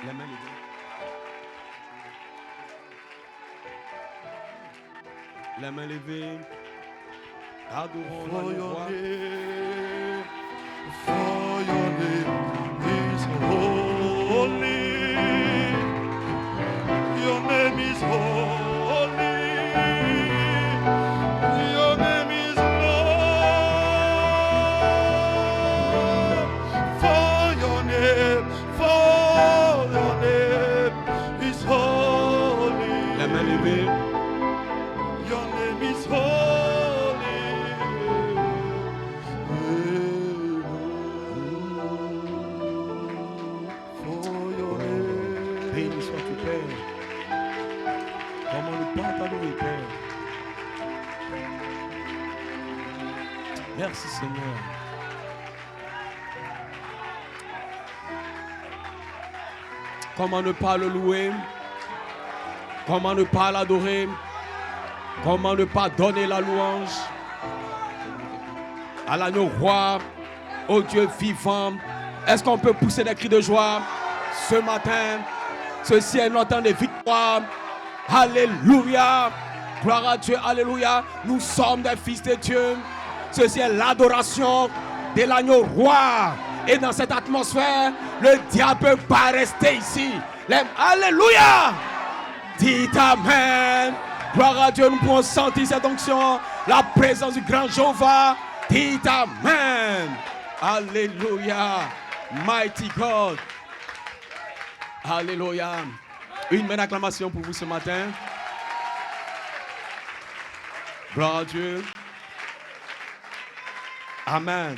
Les mains levées. Les mains levées. Adorons For la your roi. name, for your name is holy. Your name is holy. Your name is Lord. For your name is holy. Les mains levées. Your name is holy. For your name. Béni sois-tu, Père. Comment ne pas t'adorer, Père. Merci, Seigneur. Comment ne pas le louer? Comment ne pas l'adorer? Comment ne pas donner la louange à l'agneau roi, au Dieu vivant? Est-ce qu'on peut pousser des cris de joie ce matin? Ceci est notre temps de victoire. Alléluia. Gloire à Dieu. Alléluia. Nous sommes des fils de Dieu. Ceci est l'adoration de l'agneau roi. Et dans cette atmosphère, le diable ne peut pas rester ici. Alléluia. Dites Amen. Gloire à Dieu, nous pouvons sentir cette onction, la présence du grand Jéhovah. Dites Amen. Alléluia. Mighty God. Alléluia. Une main d'acclamation pour vous ce matin. Gloire à Dieu. Amen.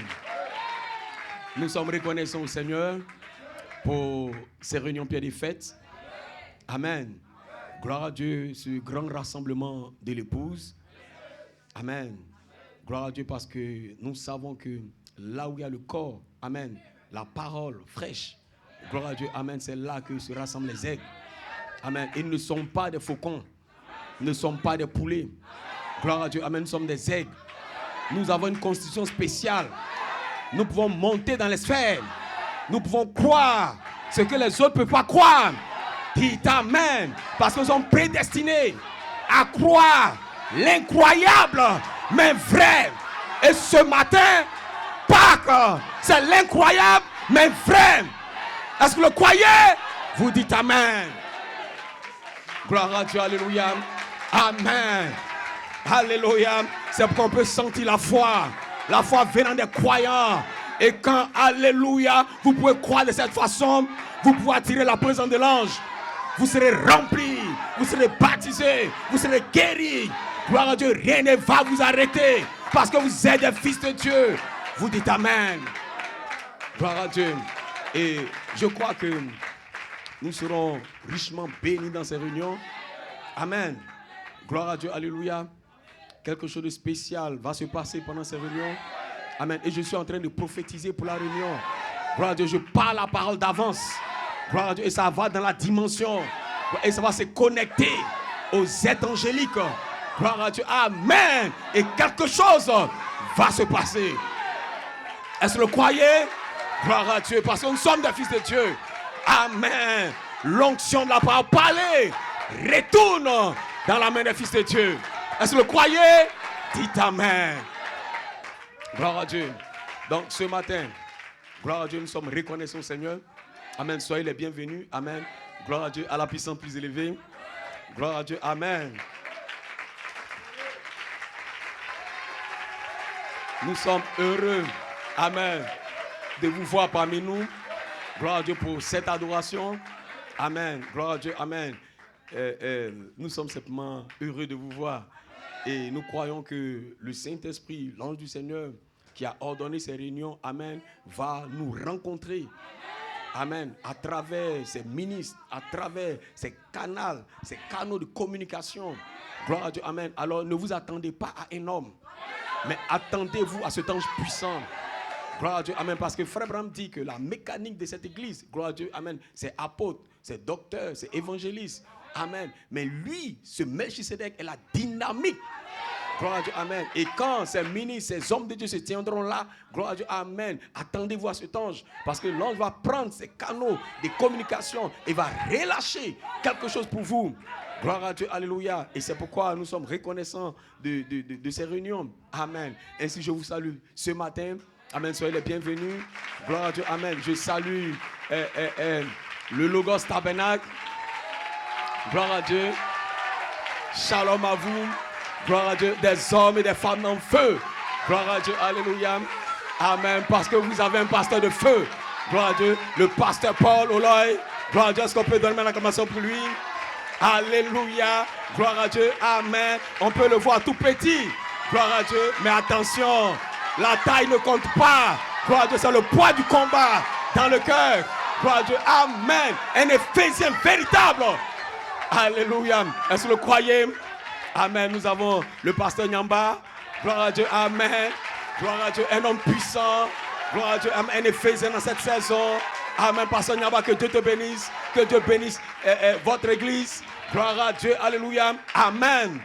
Nous sommes reconnaissants au Seigneur pour ces réunions pieds des fêtes. Amen. Gloire à Dieu, ce grand rassemblement de l'épouse. Amen. Gloire à Dieu parce que nous savons que là où il y a le corps, amen, la parole fraîche, gloire à Dieu, amen, c'est là que se rassemblent les aigles. Amen. Ils ne sont pas des faucons, ils ne sont pas des poulets. Gloire à Dieu, amen, nous sommes des aigles. Nous avons une constitution spéciale. Nous pouvons monter dans les sphères. Nous pouvons croire ce que les autres ne peuvent pas croire. Dites Amen. Parce que nous sommes prédestinés à croire l'incroyable, mais vrai. Et ce matin, Pâques, c'est l'incroyable, mais vrai. Est-ce que vous le croyez? Vous dites Amen. Gloire à Dieu, alléluia. Amen. Alléluia. C'est pourquoi on peut sentir la foi venant des croyants. Et quand, alléluia, vous pouvez croire de cette façon, vous pouvez attirer la présence de l'ange. Vous serez remplis, vous serez baptisés, vous serez guéris. Gloire à Dieu, rien ne va vous arrêter parce que vous êtes des fils de Dieu. Vous dites Amen. Gloire à Dieu. Et je crois que nous serons richement bénis dans ces réunions. Amen. Gloire à Dieu, alléluia. Quelque chose de spécial va se passer pendant ces réunions. Amen. Et je suis en train de prophétiser pour la réunion. Gloire à Dieu, je parle la parole d'avance. Gloire à Dieu, et ça va dans la dimension. Et ça va se connecter aux êtres angéliques. Gloire à Dieu, Amen. Et quelque chose va se passer. Est-ce que vous le croyez? Gloire à Dieu, parce que nous sommes des fils de Dieu. Amen. L'onction de la parole parlée retourne dans la main des fils de Dieu. Est-ce que vous le croyez? Dites Amen. Gloire à Dieu. Donc ce matin, gloire à Dieu, nous sommes reconnaissants au Seigneur. Amen. Soyez les bienvenus. Amen. Gloire à Dieu, à la puissance plus élevée. Gloire à Dieu. Amen. Nous sommes heureux. Amen. De vous voir parmi nous. Gloire à Dieu pour cette adoration. Amen. Gloire à Dieu. Amen. Nous sommes simplement heureux de vous voir. Et nous croyons que le Saint-Esprit, l'ange du Seigneur, qui a ordonné ces réunions, Amen, va nous rencontrer. Amen. À travers ces ministres, à travers ces canaux de communication. Gloire à Dieu. Amen. Alors ne vous attendez pas à un homme, mais attendez-vous à cet ange puissant. Gloire à Dieu. Amen. Parce que Frère Branham dit que la mécanique de cette église, gloire à Dieu. Amen. C'est apôtre, c'est docteur, c'est évangéliste. Amen. Mais lui, ce Melchisedec est la dynamique Gloire à Dieu, amen. Et quand ces ministres, ces hommes de Dieu se tiendront là, gloire à Dieu, amen. Attendez-vous à cet ange. Parce que l'ange va prendre ces canaux de communication et va relâcher quelque chose pour vous. Gloire à Dieu, alléluia. Et c'est pourquoi nous sommes reconnaissants de ces réunions. Amen. Ainsi, je vous salue ce matin. Amen. Soyez les bienvenus. Gloire à Dieu, amen. Je salue le Logos Tabernacle. Gloire à Dieu. Shalom à vous. Gloire à Dieu, des hommes et des femmes en feu. Gloire à Dieu, alléluia. Amen, parce que vous avez un pasteur de feu. Gloire à Dieu, le pasteur Paul Oloy. Gloire à Dieu, est-ce qu'on peut donner une acclamation pour lui? Alléluia, gloire à Dieu, amen. On peut le voir tout petit. Gloire à Dieu, mais attention, la taille ne compte pas. Gloire à Dieu, c'est le poids du combat dans le cœur. Gloire à Dieu, amen. Un Éphésien véritable. Alléluia, est-ce que vous le croyez? Amen. Nous avons le pasteur Nyamba. Gloire à Dieu. Amen. Gloire à Dieu. Un homme puissant. Gloire à Dieu. Amen. Un Éphésien dans cette saison. Amen. Pasteur Nyamba, que Dieu te bénisse. Que Dieu bénisse votre église. Gloire à Dieu. Alléluia. Amen.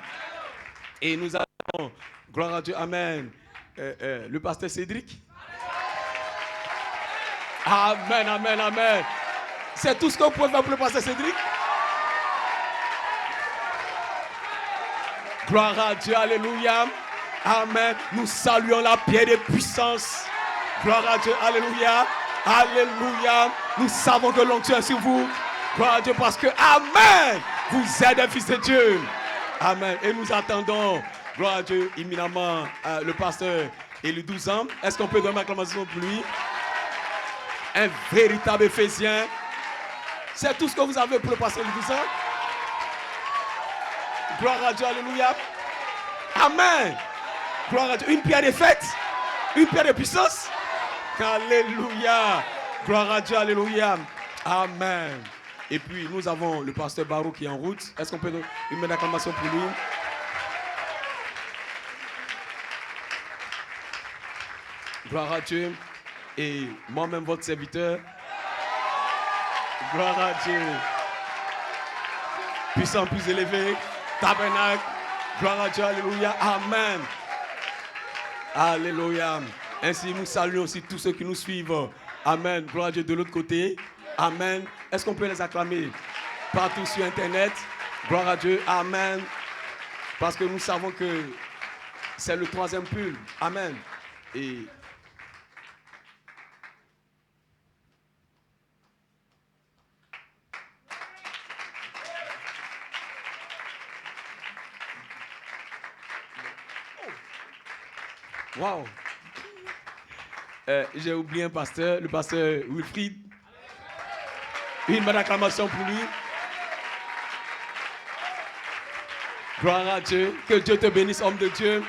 Et nous avons, gloire à Dieu. Amen. Le pasteur Cédric. Amen. Amen. Amen. C'est tout ce que vous pouvez faire pour le pasteur Cédric. Gloire à Dieu, alléluia, amen. Nous saluons la pierre de puissance. Gloire à Dieu, alléluia, alléluia. Nous savons que l'onction est sur vous. Gloire à Dieu parce que, amen, vous êtes un fils de Dieu. Amen. Et nous attendons, gloire à Dieu, imminemment, le pasteur et le 12 ans. Est-ce qu'on peut donner une acclamation pour lui? Un véritable Éphésien. C'est tout ce que vous avez pour le pasteur et le 12 ans? Gloire à Dieu, alléluia. Amen. Gloire à Dieu. Une pierre de fête. Une pierre de puissance. Alléluia. Gloire à Dieu, alléluia. Amen. Et puis, nous avons le pasteur Barou qui est en route. Est-ce qu'on peut donner une acclamation pour lui? Gloire à Dieu. Et moi-même, votre serviteur. Gloire à Dieu. Puissant plus élevé. Tabernacle, gloire à Dieu, alléluia, amen. Alléluia. Ainsi, nous saluons aussi tous ceux qui nous suivent. Amen. Gloire à Dieu de l'autre côté. Amen. Est-ce qu'on peut les acclamer partout sur Internet? Gloire à Dieu, amen. Parce que nous savons que c'est le 3e pull. Amen. Et wow. J'ai oublié un pasteur, le pasteur Wilfried. Une bonne acclamation pour lui. Gloire à Dieu. Que Dieu te bénisse, homme de Dieu.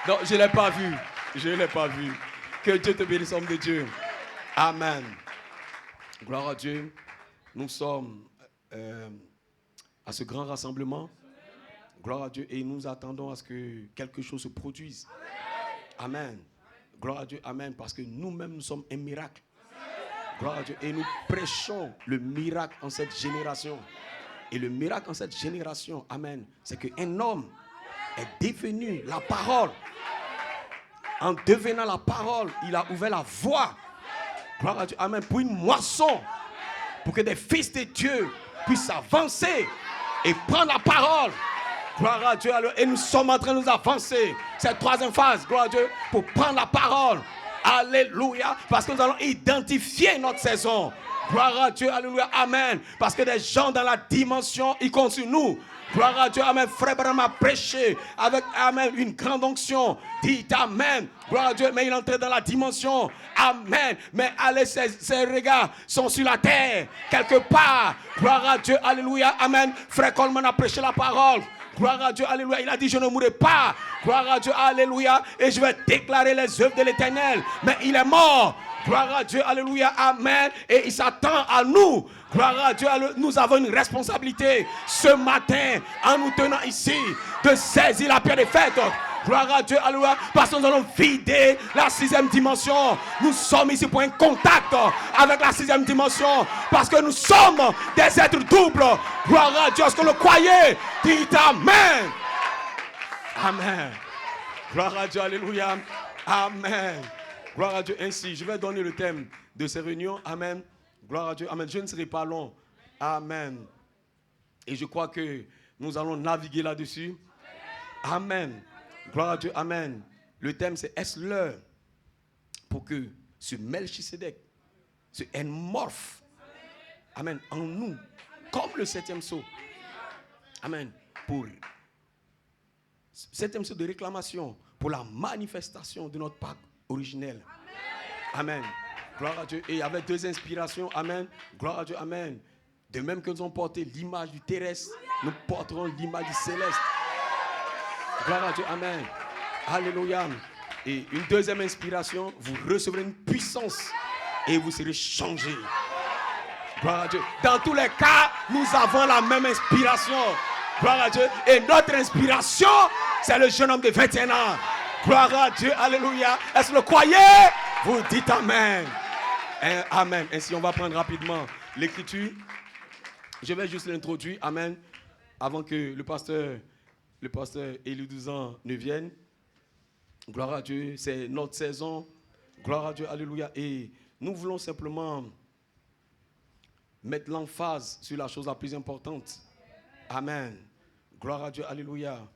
Non, je ne l'ai pas vu. Je ne l'ai pas vu. Que Dieu te bénisse, homme de Dieu. Amen. Gloire à Dieu. Nous sommes à ce grand rassemblement. Gloire à Dieu. Et nous attendons à ce que quelque chose se produise. Amen. Gloire à Dieu. Amen. Parce que nous-mêmes, nous sommes un miracle. Gloire à Dieu. Et nous prêchons le miracle en cette génération. Et le miracle en cette génération, amen, c'est qu'un homme est devenu la parole. En devenant la parole, il a ouvert la voie. Gloire à Dieu. Amen. Pour une moisson. Pour que des fils de Dieu puissent avancer et prendre la parole. Gloire à Dieu. Et nous sommes en train de nous avancer. Cette 3e phase, gloire à Dieu, pour prendre la parole. Alléluia. Parce que nous allons identifier notre saison. Gloire à Dieu. Alléluia. Amen. Parce que des gens dans la dimension, ils comptent sur nous. Gloire à Dieu. Amen. Frère Branham a prêché avec, amen, une grande onction. Dites amen. Gloire à Dieu. Mais il est entré dans la dimension. Amen. Mais allez, ses regards sont sur la terre. Quelque part. Gloire à Dieu. Alléluia. Amen. Frère Coleman a prêché la parole. Gloire à Dieu, alléluia. Il a dit, je ne mourrai pas. Gloire à Dieu, alléluia. Et je vais déclarer les œuvres de l'Éternel. Mais il est mort. Gloire à Dieu, alléluia, amen. Et il s'attend à nous. Gloire à Dieu, alléluia. Nous avons une responsabilité ce matin, en nous tenant ici, de saisir la pierre des fêtes. Gloire à Dieu, alléluia. Parce que nous allons vider la 6e dimension. Nous sommes ici pour un contact avec la 6e dimension. Parce que nous sommes des êtres doubles. Gloire à Dieu. Est-ce que vous le croyez? Dites amen. Amen. Gloire à Dieu, alléluia. Amen. Gloire à Dieu. Ainsi, je vais donner le thème de ces réunions. Amen. Gloire à Dieu. Amen. Je ne serai pas long. Amen. Et je crois que nous allons naviguer là-dessus. Amen. Gloire à Dieu. Amen. Le thème, c'est est-ce l'heure pour que ce Melchisédek se morphe. Amen. En nous, comme le septième sceau. Amen. Pour septième sceau de réclamation, pour la manifestation de notre Pâque originel. Amen. Gloire à Dieu. Et avec deux inspirations. Amen. Gloire à Dieu. Amen. De même que nous avons porté l'image du terrestre, nous porterons l'image du céleste. Gloire à Dieu. Amen. Alléluia. Et une deuxième inspiration, vous recevrez une puissance et vous serez changés. Gloire à Dieu. Dans tous les cas, nous avons la même inspiration. Gloire à Dieu. Et notre inspiration, c'est le jeune homme de 21 ans. Gloire à Dieu. Alléluia. Est-ce que vous le croyez? Vous dites Amen. Et Amen. Ainsi, on va prendre rapidement l'écriture. Je vais juste l'introduire. Amen. Avant que le pasteur Élie Douzan ne vienne. Gloire à Dieu. C'est notre saison. Gloire à Dieu. Alléluia. Et nous voulons simplement mettre l'emphase sur la chose la plus importante. Amen. Gloire à Dieu. Alléluia.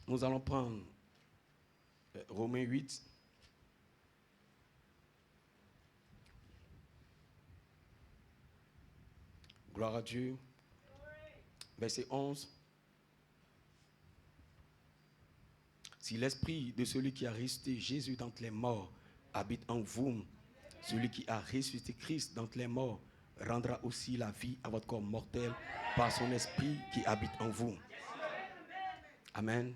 Nous allons prendre Romains 8. Gloire à Dieu. Verset 11. Si l'esprit de celui qui a ressuscité Jésus d'entre les morts habite en vous, celui qui a ressuscité Christ d'entre les morts rendra aussi la vie à votre corps mortel par son esprit qui habite en vous. Amen.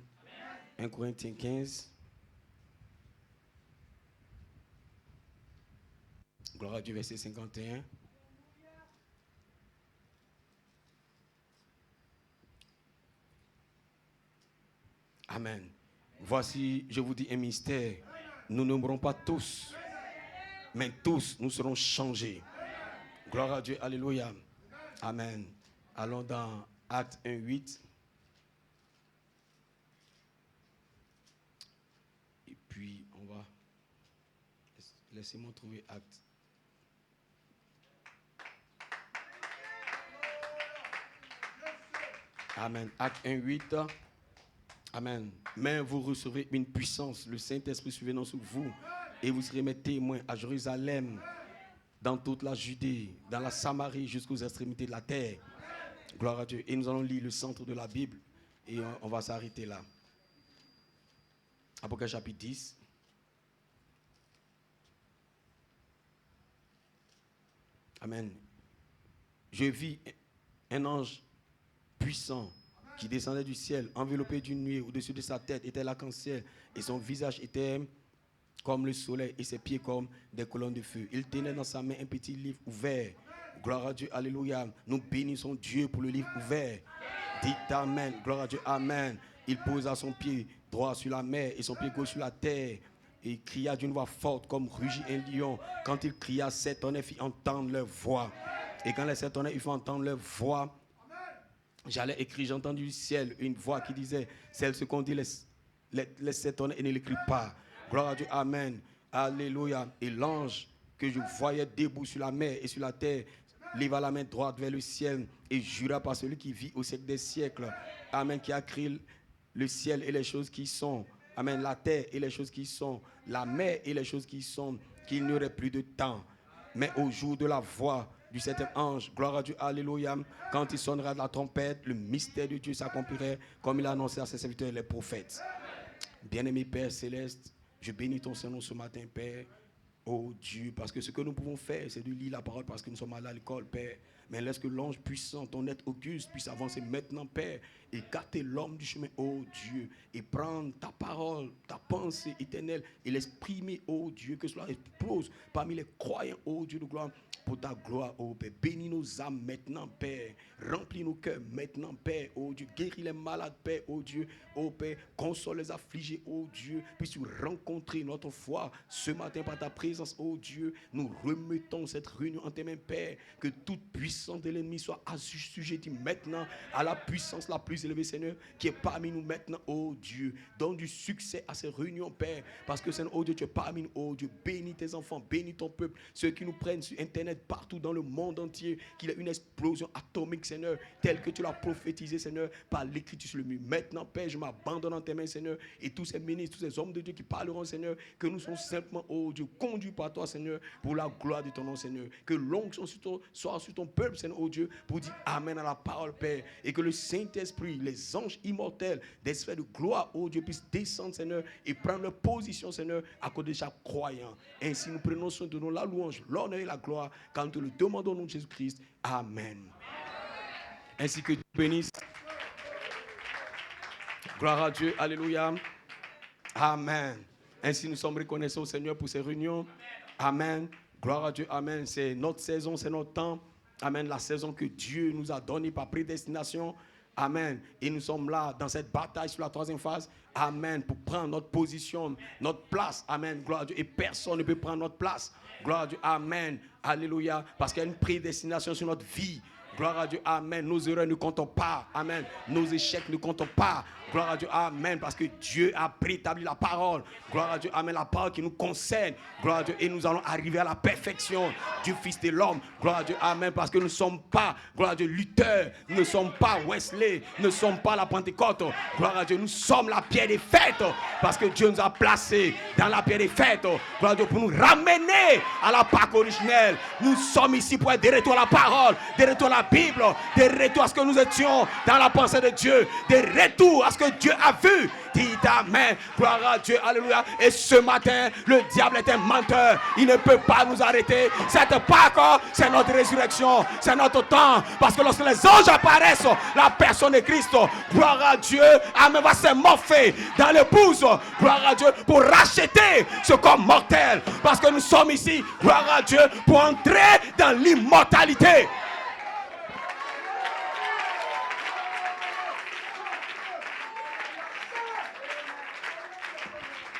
1 Corinthiens 15. Gloire à Dieu, verset 51. Amen. Voici, je vous dis un mystère. Nous ne mourrons pas tous, mais tous nous serons changés. Gloire à Dieu, alléluia. Amen. Allons dans Actes 1, 8. Et puis, on va... Laissez-moi trouver Actes. Amen. Acte 1, 8. Amen. Mais vous recevrez une puissance, le Saint-Esprit survenant sur vous, et vous serez mes témoins à Jérusalem, dans toute la Judée, dans la Samarie, jusqu'aux extrémités de la terre. Gloire à Dieu. Et nous allons lire le centre de la Bible, et on va s'arrêter là. Apocalypse chapitre 10. Amen. Je vis un ange puissant qui descendait du ciel, enveloppé d'une nuée. Au-dessus de sa tête était l'arc-en-ciel, et son visage était comme le soleil, et ses pieds comme des colonnes de feu. Il tenait dans sa main un petit livre ouvert. Gloire à Dieu, alléluia. Nous bénissons Dieu pour le livre ouvert. Dites Amen. Gloire à Dieu, Amen. Il posa son pied droit sur la mer et son pied gauche sur la terre. Et il cria d'une voix forte comme rugit un lion. Quand il cria, sept tonnerres fit entendre leur voix. Et quand les sept tonnerres firent entendre leur voix, j'allais écrire, j'ai entendu du ciel une voix qui disait, celle ce qu'on dit les sept tonnerres et ne l'écrit pas. Gloire à Dieu, Amen. Alléluia. Et l'ange que je voyais debout sur la mer et sur la terre, leva la main droite vers le ciel et jura par celui qui vit au siècle des siècles. Amen. Qui a créé le ciel et les choses qui sont. Amen. La terre et les choses qui sont. La mer et les choses qui sont. Qu'il n'y aurait plus de temps. Mais au jour de la voix du septième ange, gloire à Dieu, alléluia, quand il sonnera de la trompette, le mystère de Dieu s'accomplirait comme il a annoncé à ses serviteurs les prophètes. Bien-aimé Père Céleste, je bénis ton Saint-Nom ce matin, Père. Oh Dieu, parce que ce que nous pouvons faire, c'est de lire la parole parce que nous sommes allés à l'école, Père. Mais laisse que l'ange puissant, ton être auguste, puisse avancer maintenant, Père, et gâter l'homme du chemin, oh Dieu, et prendre ta parole, ta pensée éternelle, et l'exprimer, oh Dieu, que cela explose parmi les croyants, oh Dieu de gloire. pour ta gloire, oh Père. Bénis nos âmes maintenant, Père. Remplis nos cœurs maintenant, Père, oh Dieu. Guéris les malades, Père, oh Dieu. Oh Père, console les affligés, oh Dieu. Puisses-tu rencontrer notre foi ce matin par ta présence, oh Dieu. Nous remettons cette réunion en tes mains, Père. Que toute puissance de l'ennemi soit assujettie maintenant à la puissance la plus élevée, Seigneur, qui est parmi nous maintenant, oh Dieu. Donne du succès à ces réunions, Père. Parce que, Seigneur, oh Dieu, tu es parmi nous, oh Dieu. Bénis tes enfants, bénis ton peuple. Ceux qui nous prennent sur Internet, partout dans le monde entier, qu'il y ait une explosion atomique, Seigneur, telle que tu l'as prophétisé, Seigneur, par l'écriture sur le mur. Maintenant, Père, je m'abandonne en tes mains, Seigneur, et tous ces ministres, tous ces hommes de Dieu qui parleront, Seigneur, que nous sommes simplement, oh Dieu, conduits par toi, Seigneur, pour la gloire de ton nom, Seigneur. Que l'onction soit sur ton peuple, Seigneur, oh Dieu, pour dire Amen à la parole, Père, et que le Saint-Esprit, les anges immortels, des sphères de gloire, oh Dieu, puissent descendre, Seigneur, et prendre leur position, Seigneur, à côté de chaque croyant. Ainsi, nous prenons soin de nous la louange, l'honneur et la gloire, quand nous te le demandons au nom de Jésus-Christ. Amen. Ainsi que Dieu bénisse. Gloire à Dieu. Alléluia. Amen. Ainsi nous sommes reconnaissants au Seigneur pour ces réunions. Amen. Gloire à Dieu. Amen. C'est notre saison, c'est notre temps. Amen. La saison que Dieu nous a donnée par prédestination. Amen. Et nous sommes là dans cette bataille sur la troisième phase. Amen. Pour prendre notre position, notre place. Amen. Gloire à Dieu. Et personne ne peut prendre notre place. Gloire à Dieu. Amen. Alléluia. Parce qu'il y a une prédestination sur notre vie. Gloire à Dieu, amen. Nos erreurs ne comptent pas, amen. Nos échecs ne comptent pas. Gloire à Dieu, amen. Parce que Dieu a préétabli la parole. Gloire à Dieu, amen. La parole qui nous concerne. Gloire à Dieu. Et nous allons arriver à la perfection du Fils de l'homme. Gloire à Dieu, amen. Parce que nous ne sommes pas, gloire à Dieu, lutteurs. Nous ne sommes pas Wesley. Nous ne sommes pas la Pentecôte. Gloire à Dieu, nous sommes la pierre des fêtes. Parce que Dieu nous a placés dans la pierre des fêtes. Gloire à Dieu, pour nous ramener à la Pâque originelle. Nous sommes ici pour être de retour à la parole, de retour à la Bible, de retour à ce que nous étions dans la pensée de Dieu, de retour à ce que Dieu a vu. Dites amen, gloire à Dieu, alléluia. Et ce matin, le diable est un menteur. Il ne peut pas nous arrêter. Cette Pâque, c'est notre résurrection, c'est notre temps. Parce que lorsque les anges apparaissent, la personne de Christ, gloire à Dieu, amen, va se morpher dans l'épouse, gloire à Dieu, pour racheter ce corps mortel. Parce que nous sommes ici, gloire à Dieu, pour entrer dans l'immortalité.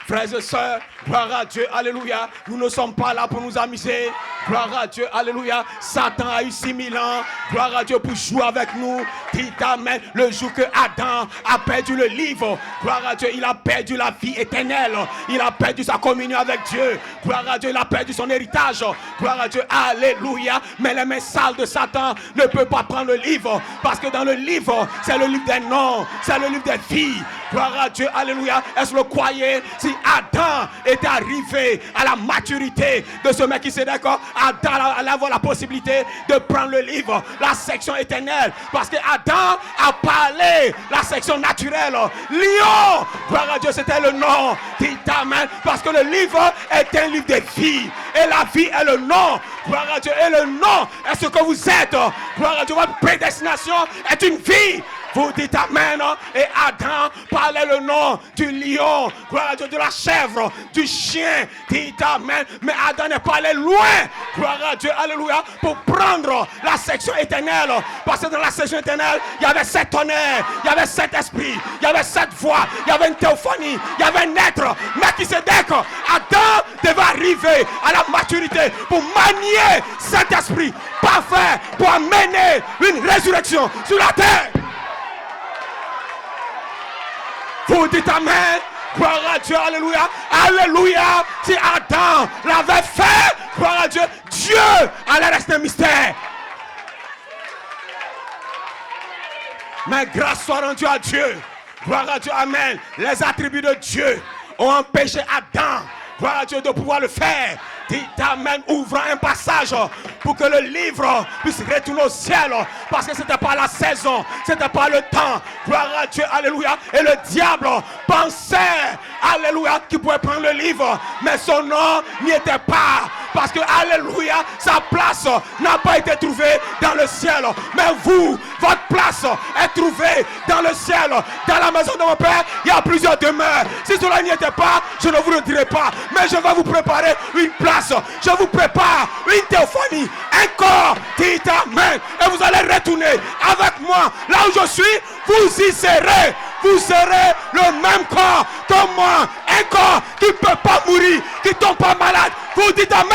Frères et sœurs, gloire à Dieu, alléluia. Nous ne sommes pas là pour nous amuser. Gloire à Dieu, alléluia. Satan a eu 6000 ans. Gloire à Dieu pour jouer avec nous. Dites amen. Le jour que Adam a perdu le livre, gloire à Dieu, il a perdu la vie éternelle. Il a perdu sa communion avec Dieu. Gloire à Dieu, il a perdu son héritage. Gloire à Dieu, alléluia. Mais les mains sales de Satan ne peuvent pas prendre le livre. Parce que dans le livre, c'est le livre des noms. C'est le livre des vies. Gloire à Dieu, alléluia. Est-ce que vous croyez? Si Adam était arrivé à la maturité de ce mec qui s'est d'accord, Adam allait avoir la possibilité de prendre le livre, la section éternelle. Parce que Adam a parlé la section naturelle. Lion, gloire à Dieu, c'était le nom. Dites amen. Parce que le livre est un livre de vie. Et la vie est le nom. Gloire à Dieu. Et le nom est ce que vous êtes. Gloire à Dieu. Votre prédestination est une vie. Vous dites amen. Et Adam parlait le nom du lion, gloire à Dieu, de la chèvre, du chien. Dites amen. Mais Adam n'est pas allé loin, gloire à Dieu, alléluia, pour prendre la section éternelle. Parce que dans la section éternelle, il y avait 7 tonnerres, il y avait 7 esprits, il y avait 7 voix, il y avait une théophanie, il y avait un être. Mais qui s'est dit qu'Adam devait arriver à la maturité pour manier cet esprit parfait pour amener une résurrection sur la terre. Vous dites amen, gloire à Dieu, alléluia, alléluia. Si Adam l'avait fait, gloire à Dieu, Dieu allait rester un mystère. Mais grâce soit rendue à Dieu, gloire à Dieu, amen. Les attributs de Dieu ont empêché Adam, gloire à Dieu, de pouvoir le faire. Dites amen, ouvrant un passage pour que le livre puisse retourner au ciel. Parce que ce n'était pas la saison, ce n'était pas le temps. Gloire à Dieu, alléluia. Et le diable pensait, alléluia, qu'il pouvait prendre le livre. Mais son nom n'y était pas. Parce que, alléluia, sa place n'a pas été trouvée dans le ciel. Mais vous, votre place est trouvée dans le ciel. Dans la maison de mon Père, il y a plusieurs demeures. Si cela n'y était pas, je ne vous le dirai pas. Mais je vais vous préparer une place. Je vous prépare une théophanie, un corps. Dites amen. Et vous allez retourner avec moi. Là où je suis, vous y serez. Vous serez le même corps que moi. Un corps qui ne peut pas mourir, qui ne tombe pas malade. Vous dites amen.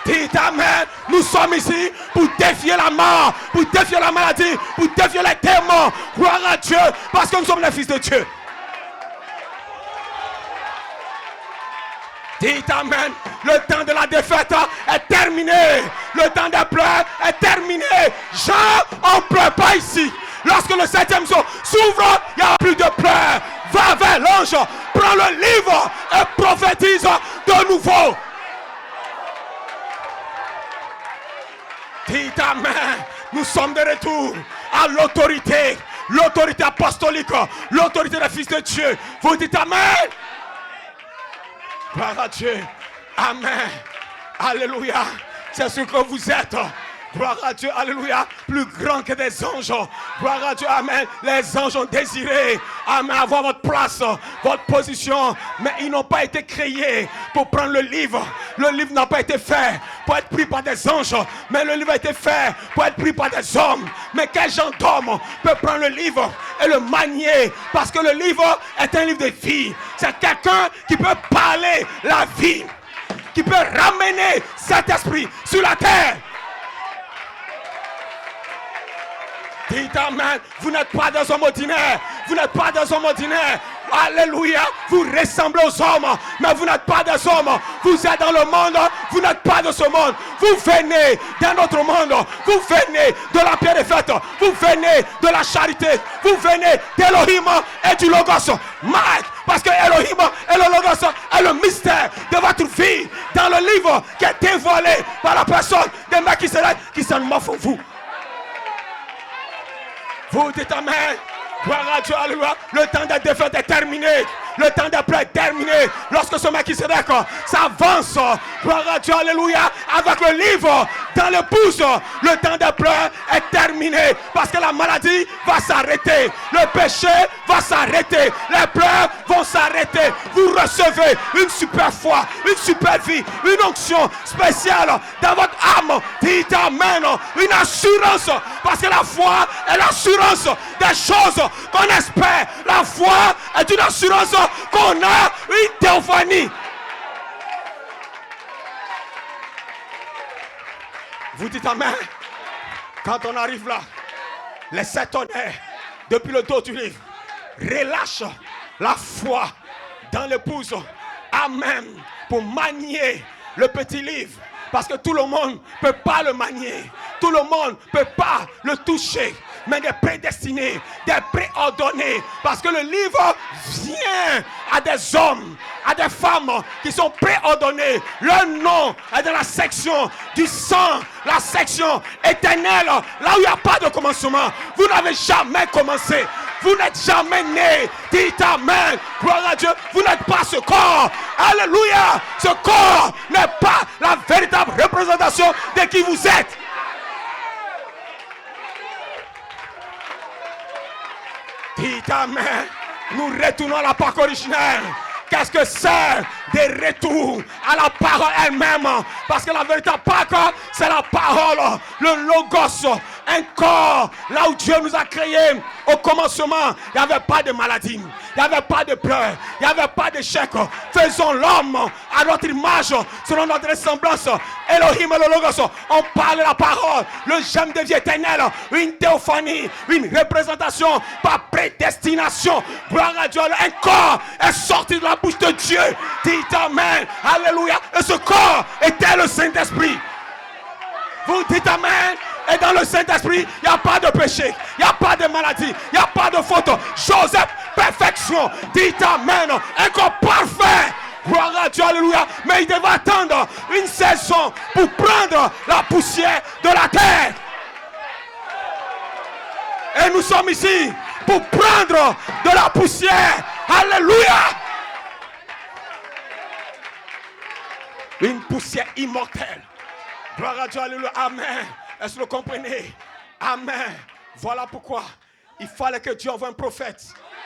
Dites amen. Nous sommes ici pour défier la mort, pour défier la maladie, pour défier les démons. Gloire à Dieu, parce que nous sommes les fils de Dieu. Dites amen. Le temps de la défaite est terminé. Le temps des pleurs est terminé. Jean, on ne pleure pas ici. Lorsque le 7e jour s'ouvre, il n'y a plus de pleurs. Va vers l'ange, prends le livre et prophétise de nouveau. Dites amen. Nous sommes de retour à l'autorité. L'autorité apostolique. L'autorité des fils de Dieu. Vous dites amen. Gloire à Dieu. Amen. Alléluia. C'est ce que vous êtes. Gloire à Dieu, alléluia, plus grand que des anges. Gloire à Dieu, amen. Les anges ont désiré, amen, avoir votre place, votre position. Mais ils n'ont pas été créés pour prendre le livre. Le livre n'a pas été fait pour être pris par des anges. Mais le livre a été fait pour être pris par des hommes. Mais quel genre d'homme peut prendre le livre et le manier? Parce que le livre est un livre de vie. C'est quelqu'un qui peut parler la vie, qui peut ramener cet esprit sur la terre. Dites amen. Vous n'êtes pas des hommes ordinaires. Vous n'êtes pas des hommes ordinaires. Alléluia. Vous ressemblez aux hommes, mais vous n'êtes pas des hommes. Vous êtes dans le monde. Vous n'êtes pas de ce monde. Vous venez d'un autre monde. Vous venez de la pierre des fêtes. Vous venez de la charité. Vous venez d'Elohim et du Logos. Mike, parce que Elohim et le Logos est le mystère de votre vie dans le livre qui est dévoilé par la personne de Melchisedec qui s'en m'offre vous. Vous dites amen. Gloire à Dieu, alléluia. Le temps des défaites est terminé. Le temps des pleurs est terminé. Lorsque ce Melchisedec s'avance, gloire à Dieu, alléluia, avec le livre dans le pouce, le temps des pleurs est terminé. Parce que la maladie va s'arrêter. Le péché va s'arrêter. Les pleurs vont s'arrêter. Vous recevez une super foi, une super vie, une onction spéciale dans votre âme. Dites amen. Une assurance. Parce que la foi est l'assurance des choses qu'on espère. La foi est une assurance qu'on a une théophanie. Vous dites amen. Quand on arrive là, les 7 tonnerres depuis le dos du livre relâchent la foi dans l'épouse. Amen. Pour manier le petit livre. Parce que tout le monde ne peut pas le manier. Tout le monde ne peut pas le toucher. Mais des prédestinés, des préordonnés. Parce que le livre vient à des hommes, à des femmes qui sont préordonnés. Leur nom est dans la section du sang, la section éternelle. Là où il n'y a pas de commencement. Vous n'avez jamais commencé. Vous n'êtes jamais né. Dites amen. Gloire à Dieu. Vous n'êtes pas ce corps. Alléluia. Ce corps n'est pas la véritable représentation de qui vous êtes. Dites amen. Nous retournons à la Pâque originelle. Qu'est-ce que c'est des retours à la parole elle-même? Parce que la véritable Pâque, c'est la parole, le logos, un corps. Là où Dieu nous a créés, au commencement, il n'y avait pas de maladie, il n'y avait pas de pleurs, il n'y avait pas d'échec. Faisons l'homme à notre image, selon notre ressemblance. Elohim et le logos, on parle la parole, le gemme de vie éternelle, une théophanie, une représentation par prédestination. Gloire à Dieu, un corps est sorti de la bouche de Dieu. Dites amen, alléluia. Et ce corps était le Saint-Esprit. Vous dites amen. Et dans le Saint-Esprit, il n'y a pas de péché, il n'y a pas de maladie, il n'y a pas de faute. Joseph, perfection. Dites amen. Un corps parfait. Gloire à Dieu, alléluia. Mais il devait attendre une saison pour prendre la poussière de la terre. Et nous sommes ici pour prendre de la poussière. Alléluia. poussière immortelle. Gloire à Dieu, alléluia, amen. Est-ce que vous comprenez? Amen. Voilà pourquoi il fallait que Dieu envoie un prophète.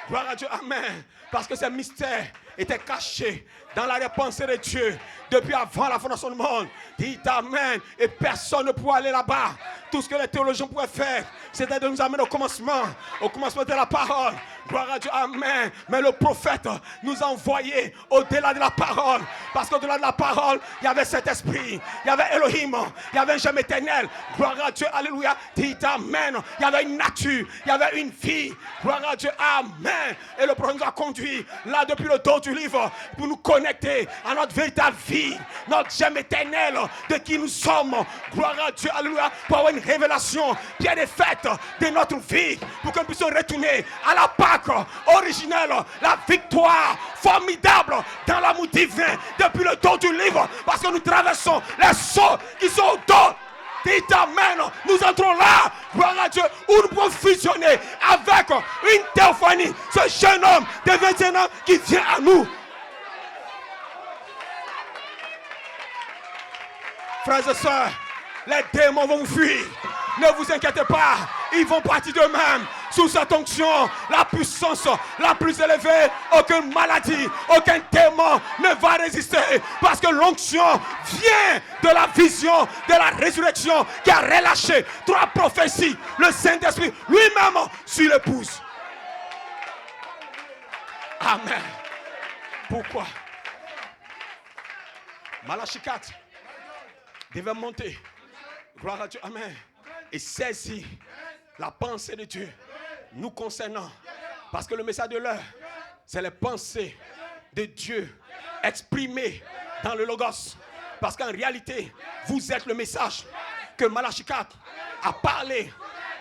Gloire à Dieu, amen. Parce que ces mystères étaient cachés dans l'arrière-pensée de Dieu depuis avant la fondation du monde. Dites amen. Et personne ne pouvait aller là-bas. Tout ce que les théologiens pouvaient faire, c'était de nous amener au commencement de la parole. Gloire à Dieu, amen. Mais le prophète nous a envoyés au-delà de la parole. Parce qu'au-delà de la parole, il y avait cet esprit. Il y avait Elohim. Il y avait un jamais éternel. Gloire à Dieu, alléluia. Dites amen. Il y avait une nature. Il y avait une vie. Gloire à Dieu, amen. Et le prophète nous a conduits là depuis le dos du livre pour nous connecter à notre véritable vie. Notre jamais éternel de qui nous sommes. Gloire à Dieu, alléluia. Pour avoir une révélation bien faite de notre vie. Pour que nous puissions retourner à la Pâque originelle, la victoire formidable dans l'amour divin depuis le dos du livre, parce que nous traversons les sauts qui sont au dos. Dites amen. Nous entrons là, gloire à Dieu, où nous pouvons fusionner avec une théophanie, ce jeune homme de 21 ans qui vient à nous. Frères et sœurs, les démons vont vous fuir. Ne vous inquiétez pas, ils vont partir d'eux-mêmes. Sous cette onction, la puissance la plus élevée, aucune maladie, aucun démon ne va résister. Parce que l'onction vient de la vision de la résurrection qui a relâché 3 prophéties. Le Saint-Esprit lui-même sur l'épouse. Amen. Pourquoi? Malachie 4 devait monter. Gloire à Dieu. Amen. Et saisir la pensée de Dieu nous concernant. Parce que le message de l'heure, c'est les pensées de Dieu exprimées dans le Logos. Parce qu'en réalité, vous êtes le message que Malachie 4 a parlé.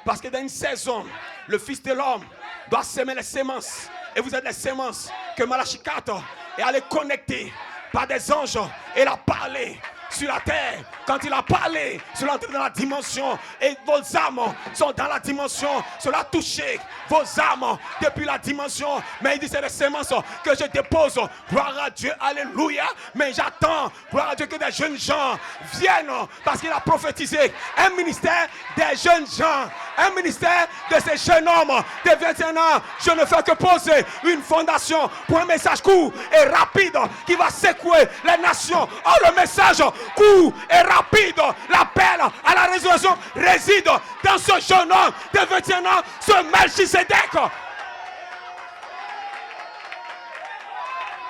Parce que dans une saison, le Fils de l'homme doit semer les semences. Et vous êtes les semences que Malachie 4 est allé connecter par des anges. Et il a parlé sur la terre, quand il a parlé sur l'entrée dans la dimension, et vos âmes sont dans la dimension, cela a touché vos âmes depuis la dimension, mais il dit c'est les semences que je dépose, gloire à Dieu, alléluia, mais j'attends, gloire à Dieu, que des jeunes gens viennent, parce qu'il a prophétisé un ministère des jeunes gens, un ministère de ces jeunes hommes de 21 ans. Je ne fais que poser une fondation pour un message court et rapide qui va secouer les nations. Oh, le message court et rapide, l'appel à la résurrection réside dans ce jeune homme de 21 ans, ce Melchisédek.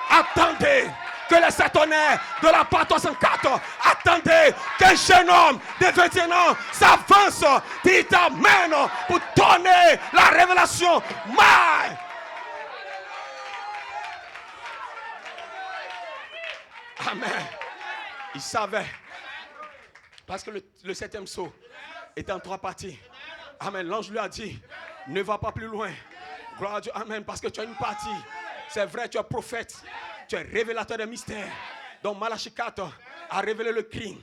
Attendez que les satonnaires de la part 64, attendez qu'un jeune homme de 21 ans s'avance, dit amen, pour donner la révélation. Amen. Il savait, parce que le 7e sceau était en 3 parties. Amen. L'ange lui a dit, ne va pas plus loin. Gloire à Dieu. Amen. Parce que tu as une partie. C'est vrai, tu es prophète. Tu es révélateur des mystères. Donc Malachie 4 a révélé le cri,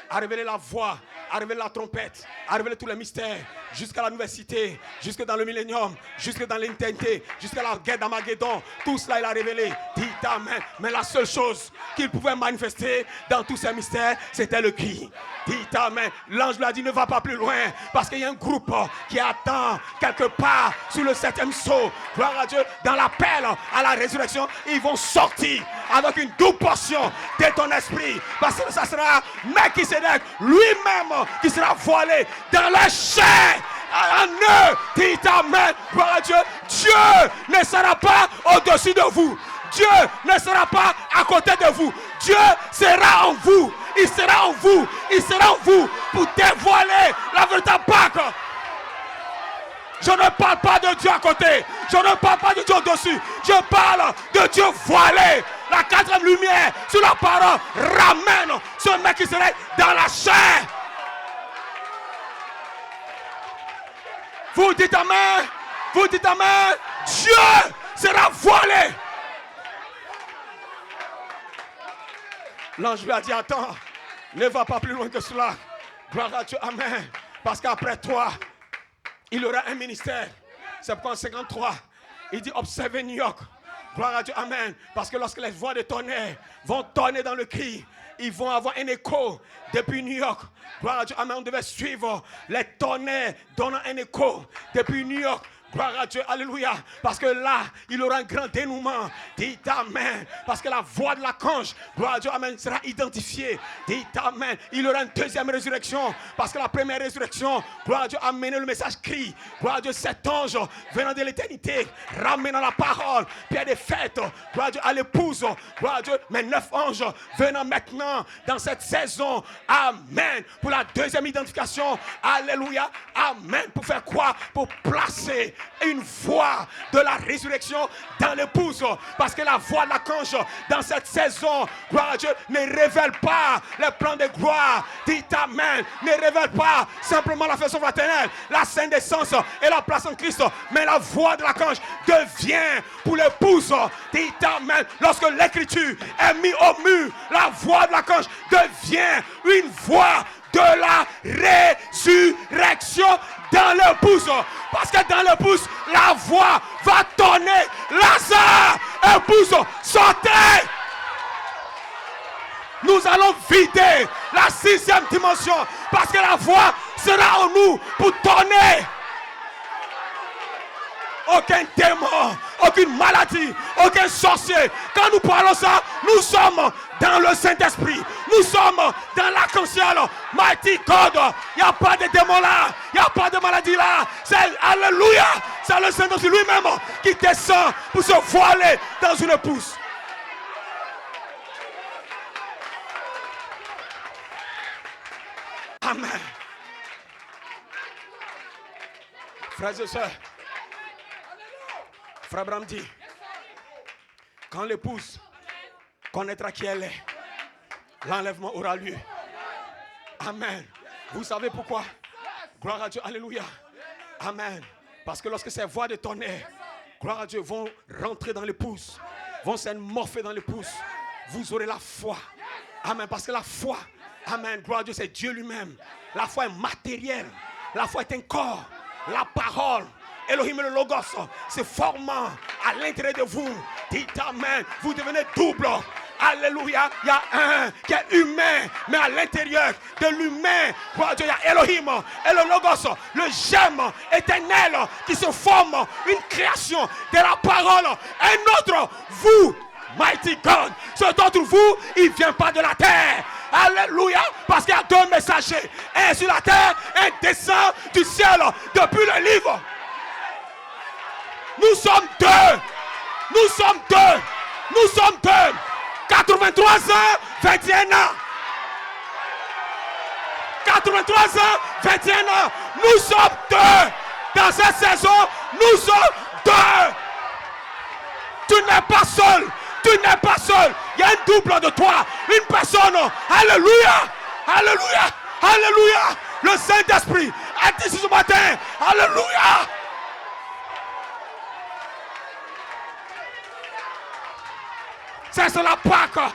a révélé la voix, a révélé la trompette, a révélé tous les mystères, jusqu'à la nouvelle cité, jusque dans le millénium, jusque dans l'éternité, jusqu'à la guerre d'Armageddon. Tout cela il a révélé. Dit amen. Mais la seule chose qu'il pouvait manifester dans tous ces mystères, c'était le cri. Dit amen. L'ange lui a dit, ne va pas plus loin, parce qu'il y a un groupe qui attend quelque part sur le 7e sceau. Gloire à Dieu. Dans l'appel à la résurrection, ils vont sortir avec une double portion de ton esprit, parce que ça sera Melchisédek lui-même qui sera voilé dans la chair. En eux, dit amen. Gloire à Dieu. Dieu ne sera pas au-dessus de vous. Dieu ne sera pas à côté de vous. Dieu sera en vous. Il sera en vous. Il sera en vous pour dévoiler la véritable Pâque. Je ne parle pas de Dieu à côté. Je ne parle pas de Dieu au-dessus. Je parle de Dieu voilé. La 4e lumière sur la parole ramène ce mec qui serait dans la chair. Vous dites amen. Vous dites amen. Dieu sera voilé. L'ange lui a dit, attends, ne va pas plus loin que cela. Gloire à Dieu, amen. Parce qu'après toi, il y aura un ministère. C'est pourquoi en 53, il dit, observez New York. Gloire à Dieu, amen. Parce que lorsque les voix de tonnerre vont tonner dans le cri, ils vont avoir un écho depuis New York. Gloire à Dieu. Amen. On devait suivre les tonnerres donnant un écho depuis New York. Gloire à Dieu, alléluia. Parce que là, il aura un grand dénouement. Dites amen. Parce que la voix de l'archange, gloire à Dieu, amen, sera identifiée. Dites amen. Il aura une deuxième résurrection. Parce que la première résurrection, gloire à Dieu, amener le message crie. Gloire à Dieu, cet ange venant de l'éternité, ramenant la parole, pierre des fêtes, gloire à Dieu, à l'épouse, gloire à Dieu, mais 9 anges venant maintenant dans cette saison. Amen. Pour la deuxième identification, alléluia, amen. Pour faire quoi? Pour placer une voix de la résurrection dans l'épouse. Parce que la voix de l'archange dans cette saison, gloire à Dieu, ne révèle pas les plans de gloire. Dites amen. Ne révèle pas simplement la façon fraternelle, la sainte essence et la place en Christ. Mais la voix de l'archange devient pour l'épouse. Dites amen. Lorsque l'écriture est mise au mur, la voix de l'archange devient une voix de la résurrection dans l'épouse. Parce que dans l'épouse, la voix va tonner. Lazare, épouse, sortez. Nous allons vider la 6e dimension. Parce que la voix sera en nous pour tonner. Aucun démon, aucune maladie, aucun sorcier. Quand nous parlons ça, nous sommes dans le Saint-Esprit. Nous sommes dans l'arc-en-ciel. Mighty God. Il n'y a pas de démon là. Il n'y a pas de maladie là. C'est alléluia. C'est le Saint-Esprit lui-même qui descend pour se voiler dans une épouse. Amen. Frères et sœurs, Frère Branham dit, quand l'épouse connaîtra qui elle est, l'enlèvement aura lieu. Amen. Vous savez pourquoi? Gloire à Dieu, alléluia. Amen. Parce que lorsque ces voix de tonnerre, gloire à Dieu, vont rentrer dans l'épouse, vont s'emmorpher dans l'épouse, vous aurez la foi. Amen. Parce que la foi, amen, gloire à Dieu, c'est Dieu lui-même. La foi est matérielle. La foi est un corps. La parole, Elohim et le Logos, se formant à l'intérieur de vous. Dites amen. Vous devenez double. Alléluia. Il y a un qui est humain, mais à l'intérieur de l'humain, gloire à Dieu, il y a Elohim et le Logos, le gemme éternel qui se forme, une création de la parole. Un autre, vous, mighty God. Cet autre vous, il ne vient pas de la terre. Alléluia. Parce qu'il y a 2 messagers. Un sur la terre, un descend du ciel depuis le livre. Nous sommes 2. Nous sommes 2. Nous sommes 2. 83 ans, 21 ans. 83 ans, 21 ans. Nous sommes 2. Dans cette saison, nous sommes 2. Tu n'es pas seul. Tu n'es pas seul. Il y a un double de toi. Une personne. Alléluia. Alléluia. Alléluia. Le Saint-Esprit a dit ce matin. Alléluia. C'est la Pâque.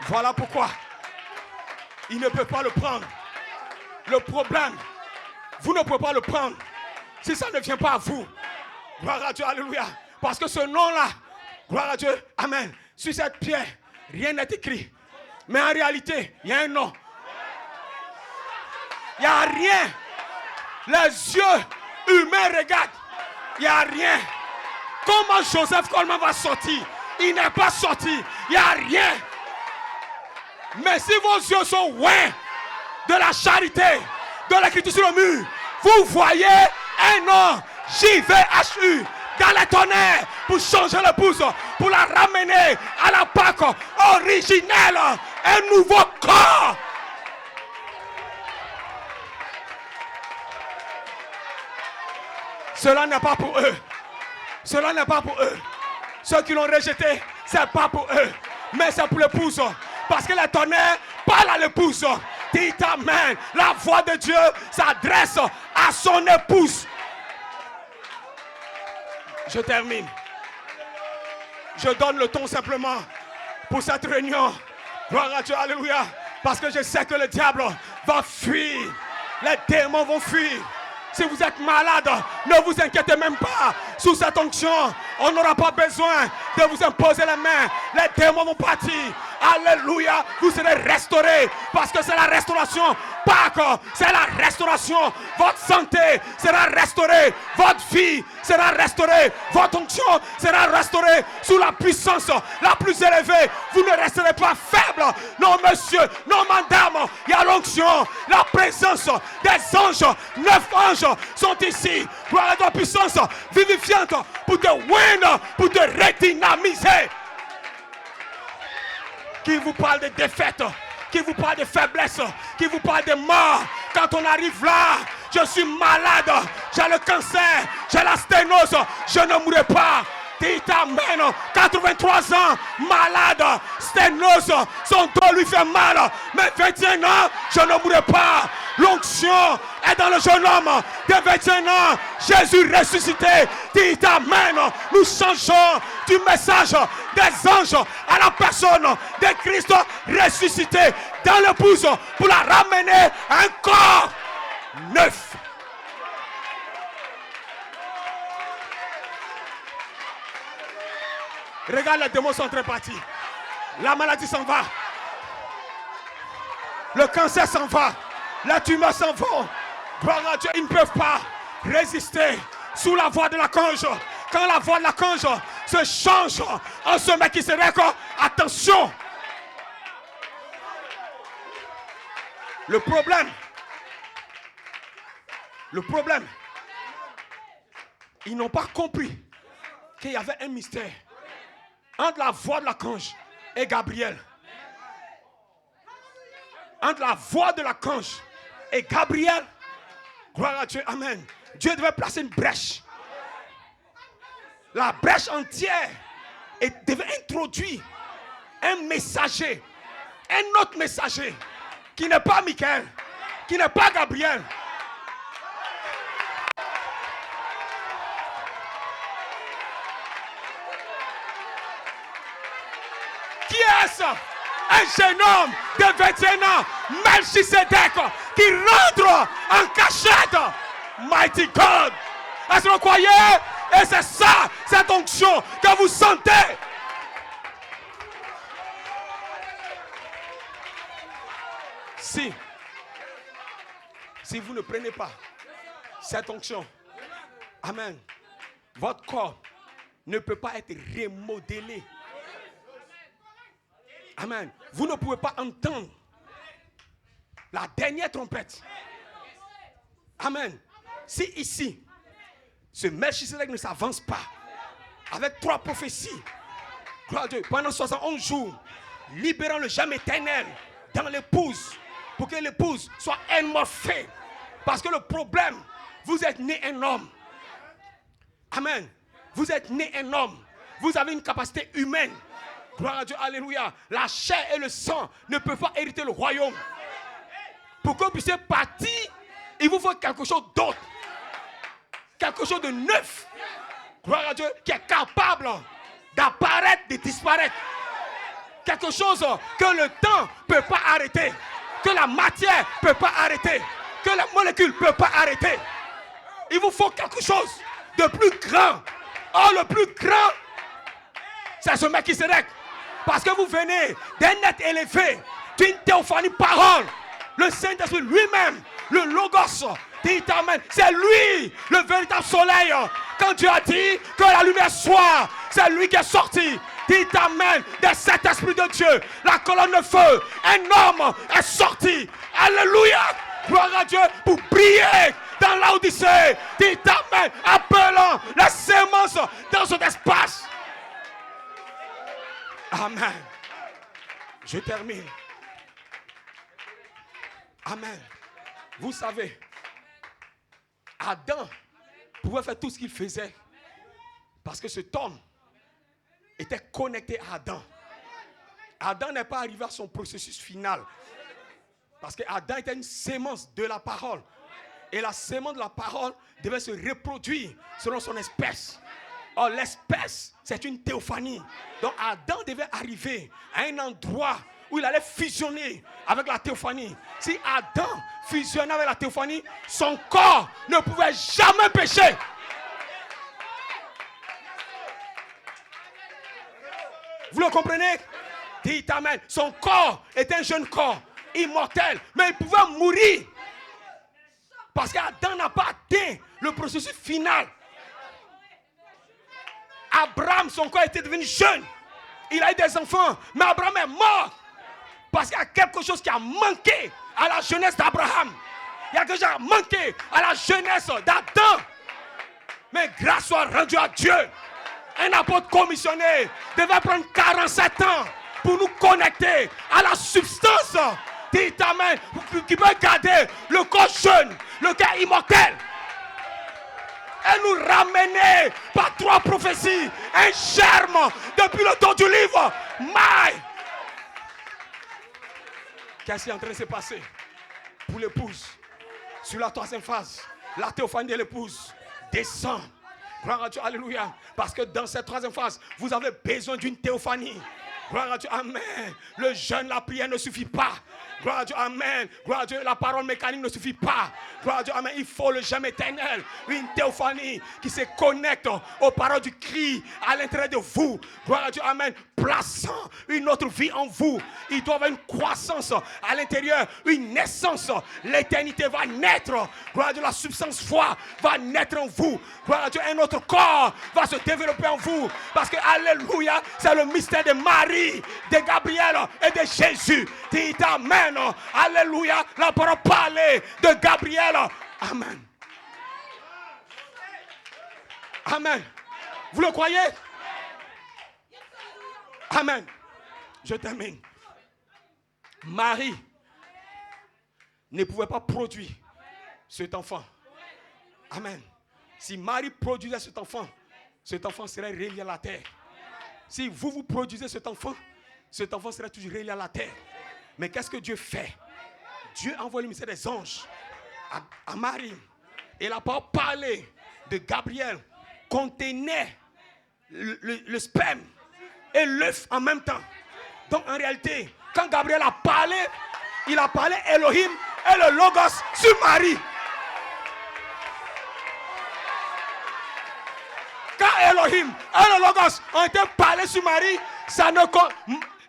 Voilà pourquoi il ne peut pas le prendre. Le problème, vous ne pouvez pas le prendre si ça ne vient pas à vous. Gloire à Dieu, alléluia. Parce que ce nom-là, gloire à Dieu, amen. Sur cette pierre, rien n'est écrit. Mais en réalité, il y a un nom. Il n'y a rien. Les yeux humains regardent. Il n'y a rien. Comment Joseph Coleman va sortir? Il n'est pas sorti. Il n'y a rien. Mais si vos yeux sont loin de la charité, de l'écriture sur le mur, vous voyez un nom, JVHU, dans les tonnerres, pour changer l'épouse, pour la ramener à la Pâque originelle, un nouveau corps. Cela n'est pas pour eux. Cela n'est pas pour eux. Ceux qui l'ont rejeté, c'est pas pour eux. Mais c'est pour l'épouse. Parce que les tonnerres parlent à l'épouse. Dites amen. La voix de Dieu s'adresse à son épouse. Je termine. Je donne le ton simplement pour cette réunion. Gloire à Dieu, alléluia. Parce que je sais que le diable va fuir. Les démons vont fuir. Si vous êtes malade, ne vous inquiétez même pas. Sous cette onction, on n'aura pas besoin de vous imposer les mains. Les démons vont partir. Alléluia. Vous serez restaurés parce que c'est la restauration. Pâques, c'est la restauration. Votre santé sera restaurée. Votre vie sera restaurée. Votre onction sera restaurée sous la puissance la plus élevée. Vous ne resterez pas faible. Non, monsieur, non, madame. Il y a l'onction, la présence des anges. 9 anges sont ici. Gloire à ta puissance vivifiante pour te win, pour te redynamiser. Qui vous parle de défaite, qui vous parle de faiblesse, qui vous parle de mort. Quand on arrive là, je suis malade, j'ai le cancer, j'ai la sténose, je ne mourrai pas. Dites amen. 83 ans, malade, sténose, son dos lui fait mal. Mais 21 ans, je ne mourrai pas. L'onction est dans le jeune homme de 21 ans. Jésus ressuscité. Dites amen. Nous changeons du message des anges à la personne de Christ ressuscité dans l'épouse pour la ramener à un corps neuf. Regarde, les démons sont très partis. La maladie s'en va. Le cancer s'en va. La tumeur s'en va. Gloire à Dieu, ils ne peuvent pas résister sous la voix de la conge. Quand la voix de la conge se change en ce mec qui se récolte, attention. Le problème, ils n'ont pas compris qu'il y avait un mystère entre la voix de la conge et Gabriel. Entre la voix de la conge et Gabriel, gloire à Dieu, amen. Dieu devait placer une brèche. La brèche entière et devait introduire un messager, un autre messager qui n'est pas Michael, qui n'est pas Gabriel. Qui est-ce? Un jeune homme de 21 ans, Melchisedec, qui rentre en cachette. Mighty God. Est-ce que vous croyez? Et c'est ça, cette onction que vous sentez. Si vous ne prenez pas cette onction, amen, votre corps ne peut pas être remodelé. Amen. Vous ne pouvez pas entendre la dernière trompette. Amen. Si ici, ce Melchisedec ne s'avance pas avec 3 prophéties, gloire à Dieu, pendant 71 jours, libérant le jamais éternel dans l'épouse, pour que l'épouse soit morphée. Parce que le problème, vous êtes né un homme. Amen. Vous êtes né un homme. Vous avez une capacité humaine. Gloire à Dieu, alléluia. La chair et le sang ne peuvent pas hériter le royaume. Pour que vous puissiez partir, il vous faut quelque chose d'autre. Quelque chose de neuf. Gloire à Dieu, qui est capable d'apparaître, de disparaître. Quelque chose que le temps ne peut pas arrêter. Que la matière ne peut pas arrêter. Que la molécule ne peut pas arrêter. Il vous faut quelque chose de plus grand. Oh, le plus grand, c'est ce mec qui se règle. Parce que vous venez d'un être élevé, d'une théophanie parole. Le Saint-Esprit lui-même, le Logos, dit amen. C'est lui, le véritable soleil. Quand Dieu a dit que la lumière soit, c'est lui qui est sorti. Dit amen. De cet esprit de Dieu, la colonne de feu, un homme est sorti. Alléluia. Gloire à Dieu pour briller dans l'Odyssée. Dit amen. Appelant la sémence dans cet espace. Amen. Je termine. Amen. Vous savez, Adam pouvait faire tout ce qu'il faisait parce que cet homme était connecté à Adam. Adam n'est pas arrivé à son processus final parce que Adam était une sémence de la parole et la sémence de la parole devait se reproduire selon son espèce. Or, l'espèce, c'est une théophanie. Donc, Adam devait arriver à un endroit où il allait fusionner avec la théophanie. Si Adam fusionnait avec la théophanie, son corps ne pouvait jamais pécher. Vous le comprenez? Dites amen. Son corps était un jeune corps, immortel, mais il pouvait mourir. Parce qu'Adam n'a pas atteint le processus final. Abraham, son corps était devenu jeune. Il a eu des enfants, mais Abraham est mort. Parce qu'il y a quelque chose qui a manqué à la jeunesse d'Abraham. Il y a quelque chose qui a manqué à la jeunesse d'Adam. Mais grâce soit rendue à Dieu. Un apôtre commissionné devait prendre 47 ans pour nous connecter à la substance. Dites amen. Qui peut garder le corps jeune, le corps immortel. Et nous ramener par 3 prophéties, un germe depuis le temps du livre. Maï. Qu'est-ce qui est en train de se passer pour l'épouse? Sur la 3e phase, la théophanie de l'épouse descend. Gloire à Dieu, alléluia. Parce que dans cette 3e phase, vous avez besoin d'une théophanie. Gloire à Dieu, amen. Le jeûne, la prière ne suffit pas. Gloire à Dieu, amen. Gloire à Dieu, la parole mécanique ne suffit pas. Gloire à Dieu, amen. Il faut le jamais éternel. Une théophanie qui se connecte aux paroles du cri à l'intérieur de vous. Gloire à Dieu, amen. Plaçant une autre vie en vous. Il doit y avoir une croissance à l'intérieur, une naissance. L'éternité va naître. Gloire à Dieu, la substance foi va naître en vous. Gloire à Dieu, un autre corps va se développer en vous. Parce que, alléluia, c'est le mystère de Marie, de Gabriel et de Jésus. Dites amen. Alléluia, la parole parlait de Gabriel. Amen. Amen. Vous le croyez? Amen. Je termine. Marie ne pouvait pas produire cet enfant. Amen. Si Marie produisait cet enfant serait relié à la terre. Si vous produisez cet enfant serait toujours relié à la terre. Mais qu'est-ce que Dieu fait? Dieu envoie le mystère des anges à Marie. Et la parole parlait de Gabriel contenait le sperme et l'œuf en même temps. Donc en réalité, quand Gabriel a parlé, il a parlé Elohim et le Logos sur Marie. Quand Elohim et le Logos ont été parlés sur Marie,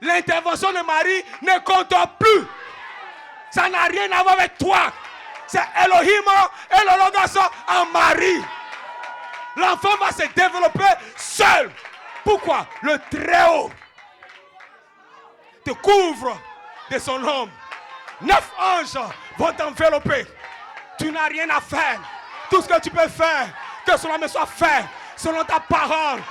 l'intervention de Marie ne compte plus. Ça n'a rien à voir avec toi. C'est Elohim et le Logos en Marie. L'enfant va se développer seul. Pourquoi? Le Très-Haut te couvre de son ombre. 9 anges vont t'envelopper. Tu n'as rien à faire. Tout ce que tu peux faire, que cela me soit fait selon ta parole.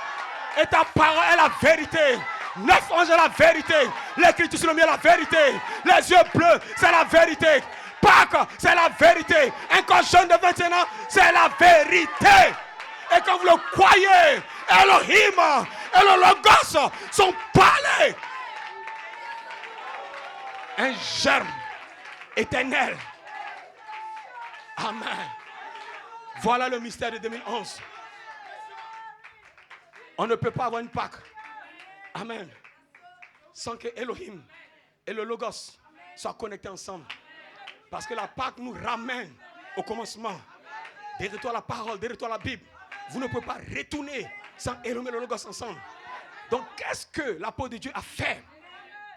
Et ta parole est la vérité. 9 anges est la vérité. L'écriture sur le mieux est la vérité. Les yeux bleus, c'est la vérité. Pâques, c'est la vérité. Un corps jeune de 21 ans, c'est la vérité. Et quand vous le croyez, Elohim et le Logos sont parlés. Un germe éternel. Amen. Voilà le mystère de 2011. On ne peut pas avoir une Pâque. Amen. Sans que Elohim et le Logos soient connectés ensemble. Parce que la Pâque nous ramène au commencement. Derrière toi la parole, derrière toi la Bible. Vous ne pouvez pas retourner sans Elohim et le Logos ensemble. Donc qu'est-ce que l'apôtre de Dieu a fait?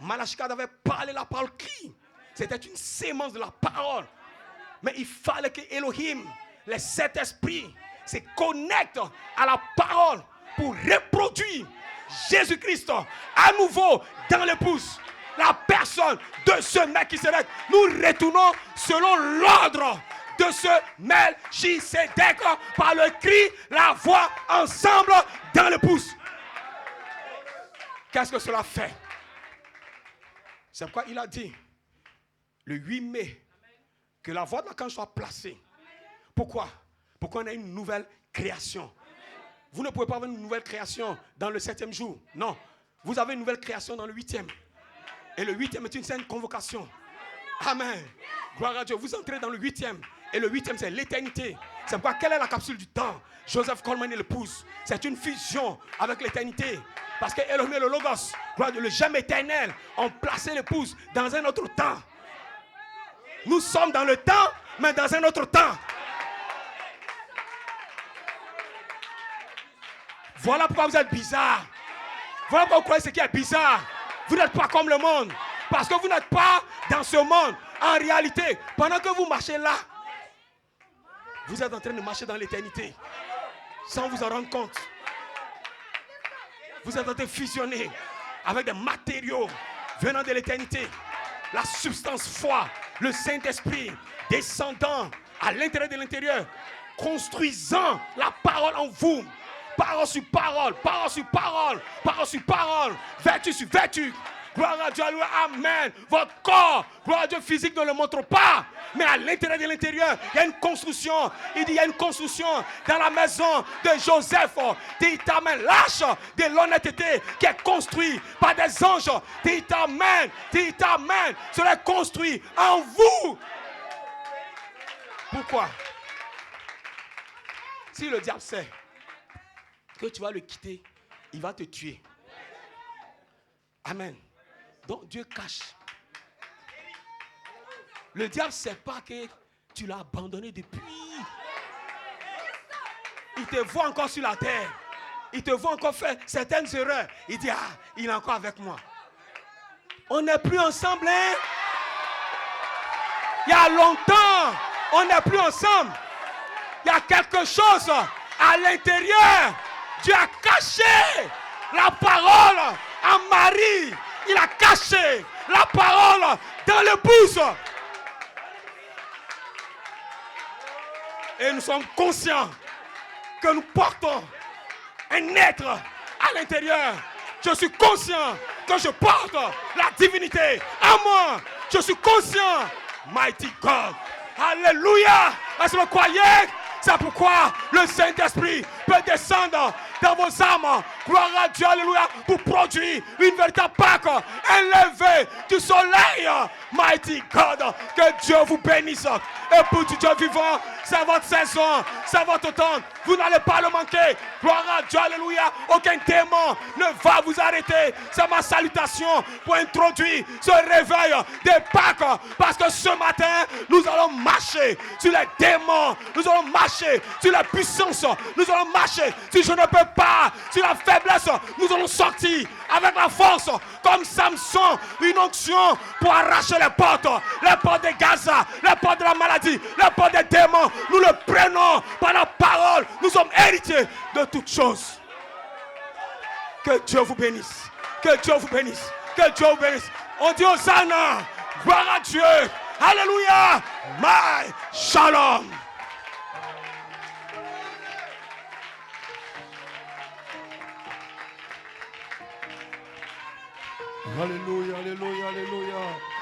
Malachikad avait parlé la parole qui? C'était une sémence de la parole. Mais il fallait que Elohim, les 7 esprits, se connectent à la parole pour reproduire Jésus-Christ à nouveau dans l'épouse. La personne de ce Melchisédek. Nous retournons selon l'ordre de ce Melchisédek par le cri, la voix ensemble dans l'épouse. Qu'est-ce que cela fait? C'est pourquoi il a dit le 8 mai que la voix de l'archange soit placée. Pourquoi? Pour qu'on ait une nouvelle création. Vous ne pouvez pas avoir une nouvelle création dans le 7e jour. Non. Vous avez une nouvelle création dans le 8e. Et le 8e est une sainte convocation. Amen. Gloire à Dieu. Vous entrez dans le 8e. Et le 8e, c'est l'éternité. C'est pourquoi, quelle est la capsule du temps? Joseph Coleman et l'épouse. C'est une fusion avec l'éternité. Parce que Elohim et le Logos, gloire à Dieu, le jamais éternel, ont placé l'épouse dans un autre temps. Nous sommes dans le temps, mais dans un autre temps. Voilà pourquoi vous êtes bizarre. Voilà pourquoi vous croyez ce qui est bizarre. Vous n'êtes pas comme le monde. Parce que vous n'êtes pas dans ce monde. En réalité, pendant que vous marchez là, vous êtes en train de marcher dans l'éternité. Sans vous en rendre compte. Vous êtes en train de fusionner avec des matériaux venant de l'éternité. La substance foi, le Saint-Esprit descendant à l'intérieur de l'intérieur, construisant la parole en vous. Parole sur parole, parole sur parole, parole sur parole, vertu sur vertu. Gloire à Dieu, alléluia, amen. Votre corps, gloire à Dieu, physique ne le montre pas. Mais à l'intérieur de l'intérieur, il y a une construction. Il dit, il y a une construction dans la maison de Joseph. Dit, amen, lâche de l'honnêteté qui est construit par des anges. Dit, amen, cela est construit en vous. Pourquoi? Si le diable sait que tu vas le quitter, il va te tuer. Amen. Donc Dieu cache. Le diable ne sait pas que tu l'as abandonné depuis. Il te voit encore sur la terre. Il te voit encore faire certaines erreurs. Il dit, il est encore avec moi. On n'est plus ensemble, hein? Il y a longtemps, on n'est plus ensemble. Il y a quelque chose à l'intérieur. Dieu a caché la parole en Marie. Il a caché la parole dans l'épouse. Et nous sommes conscients que nous portons un être à l'intérieur. Je suis conscient que je porte la divinité en moi. Je suis conscient. Mighty God. Alléluia. Est-ce que vous croyez? C'est pourquoi le Saint-Esprit peut descendre dans vos âmes. Gloire à Dieu, alléluia, pour produire une véritable Pâque, un lever du soleil. Mighty God, que Dieu vous bénisse. Et pour Dieu vivant, c'est votre saison, c'est votre temps. Vous n'allez pas le manquer. Gloire à Dieu, alléluia. Aucun démon ne va vous arrêter. C'est ma salutation pour introduire ce réveil des Pâques. Parce que ce matin, nous allons marcher sur les démons. Nous allons marcher sur la puissance. Nous allons marcher sur je ne peux pas, sur la faiblesse. Nous allons sortir avec la force, comme Samson, une onction pour arracher les portes de Gaza, les portes de la maladie, les portes des démons. Nous le prenons par la parole. Nous sommes héritiers de toutes choses. Que Dieu vous bénisse. Que Dieu vous bénisse. Que Dieu vous bénisse. On dit Hosanna. Gloire à Dieu. Alléluia. My Shalom. Alléluia, alléluia, alléluia.